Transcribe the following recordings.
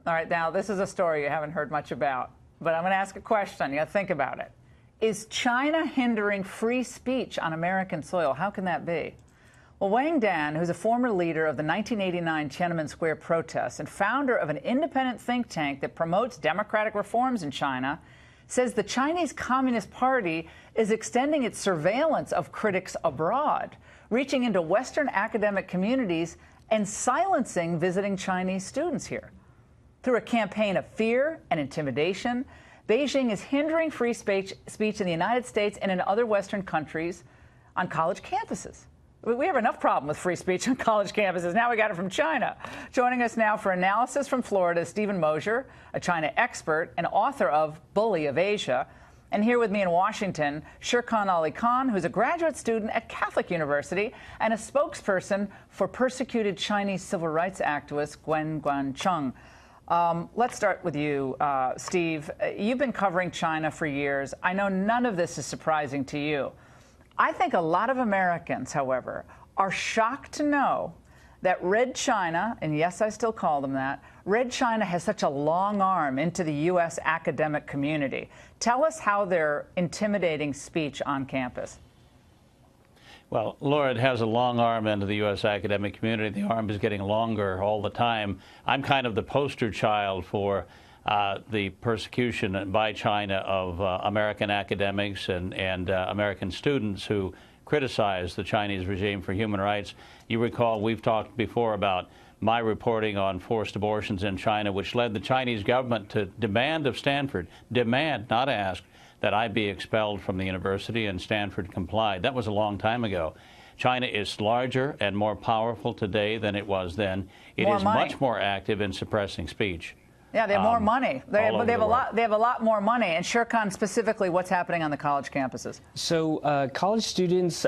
All right, now this is a story you haven't heard much about, but I'm going to ask a question. You got to think about it. Is China hindering free speech on American soil? How can that be? Well, Wang Dan, who's a former leader of the 1989 Tiananmen Square protests and founder of an independent think tank that promotes democratic reforms in China, says the Chinese Communist Party is extending its surveillance of critics abroad, reaching into Western academic communities and silencing visiting Chinese students here. Through a campaign of fear and intimidation, Beijing is hindering free speech in the United States and in other Western countries on college campuses. We have enough problem with free speech on college campuses. Now we got it from China. Joining us now for analysis from Florida is Stephen Mosier, a China expert and author of Bully of Asia. And here with me in Washington, Shirkan Ali Khan, who's a graduate student at Catholic University and a spokesperson for persecuted Chinese civil rights activist Gwen Guangcheng. Let's start with you, Steve. You've been covering China for years. I know none of this is surprising to you. I think a lot of Americans, however, are shocked to know that Red China, and yes, I still call them that, Red China has such a long arm into the U.S. academic community. Tell us how they're intimidating speech on campus. Well, Laura, it has a long arm into the U.S. academic community. The arm is getting longer all the time. I'm kind of the poster child for the persecution by China of American academics and American students who criticize the Chinese regime for human rights. You recall we've talked before about my reporting on forced abortions in China, which led the Chinese government to demand of Stanford, demand, not ask, that I be expelled from the university, and Stanford complied. That was a long time ago. China is larger and more powerful today than it was then. It is much more active in suppressing speech. Yeah, they have more money. They have a lot more money. And Shirkan, specifically, what's happening on the college campuses? So college students,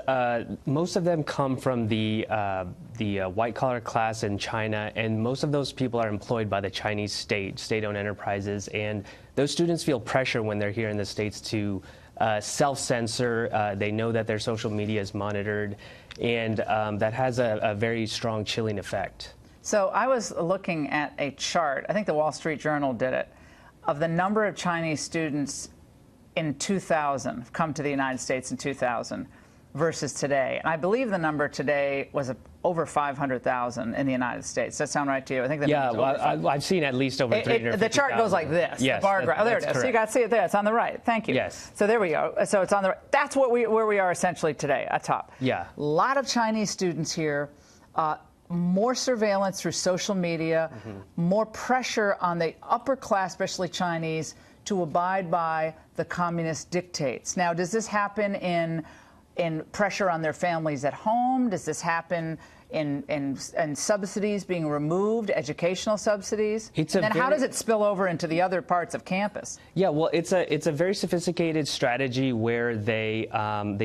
most of them come from the white-collar class in China, and most of those people are employed by the Chinese state-owned enterprises. And those students feel pressure when they're here in the States to self-censor. They know that their social media is monitored, and that has a very strong chilling effect. So I was looking at a chart, I think the Wall Street Journal did it, of the number of Chinese students in 2000, come to the United States in 2000, versus today. And I believe the number today was over 500,000 in the United States. Does that sound right to you? I think that I've seen at least over 350,000. The chart goes like this. Yes, the bar graph. Oh, there it is. Correct. So you got to see it there. It's on the right. Thank you. Yes. So there we go. So it's on the right. That's where we are essentially today, at top. Yeah. A lot of Chinese students here. More surveillance through social media, more pressure on the upper class, especially Chinese, to abide by the communist dictates. Now, does this happen in pressure on their families at home? Does this happen in subsidies being removed, educational subsidies? And then how does it spill over into the other parts of campus? Yeah, well, it's a very sophisticated strategy where they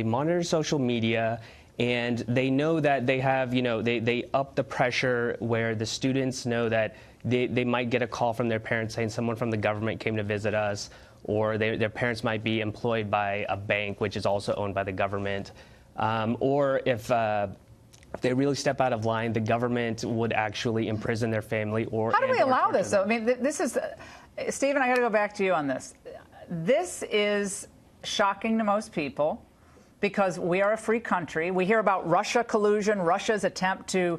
monitor social media. And they know that they have, they up the pressure where the students know that they might get a call from their parents saying someone from the government came to visit us, or their parents might be employed by a bank, which is also owned by the government. Or if they really step out of line, the government would actually imprison their family. How do we allow this, though? I mean, this is, Stephen, I got to go back to you on this. This is shocking to most people, because we are a free country. We hear about Russia collusion, Russia's attempt to,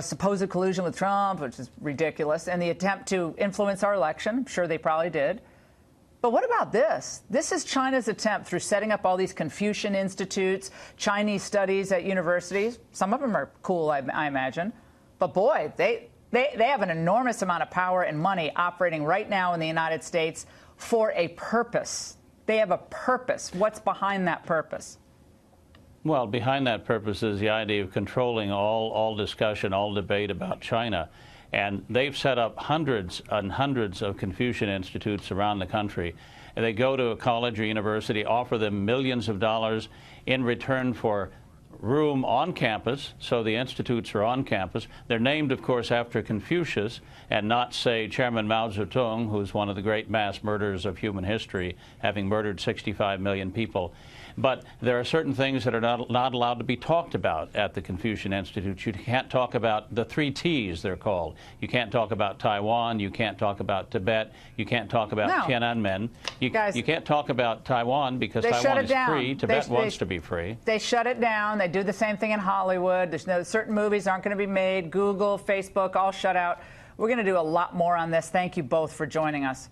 supposed collusion with Trump, which is ridiculous, and the attempt to influence our election. I'm sure they probably did. But what about this? This is China's attempt through setting up all these Confucian institutes, Chinese studies at universities. Some of them are cool, I imagine. But boy, they have an enormous amount of power and money operating right now in the United States for a purpose. They have a purpose. What's behind that purpose? Well, behind that purpose is the idea of controlling all discussion, all debate about China. And they've set up hundreds and hundreds of Confucian institutes around the country. And they go to a college or university, offer them millions of dollars in return for room on campus, so the institutes are on campus. They're named, of course, after Confucius and not, say, Chairman Mao Zedong, who's one of the great mass murderers of human history, having murdered 65 million people. But there are certain things that are not allowed to be talked about at the Confucian Institute. You can't talk about the 3 Ts, they're called. You can't talk about Taiwan. You can't talk about Tibet. You can't talk about Tiananmen. You can't talk about Taiwan because Taiwan is free. Tibet wants to be free. They shut it down. They do the same thing in Hollywood. There's certain movies aren't going to be made. Google, Facebook, all shut out. We're going to do a lot more on this. Thank you both for joining us.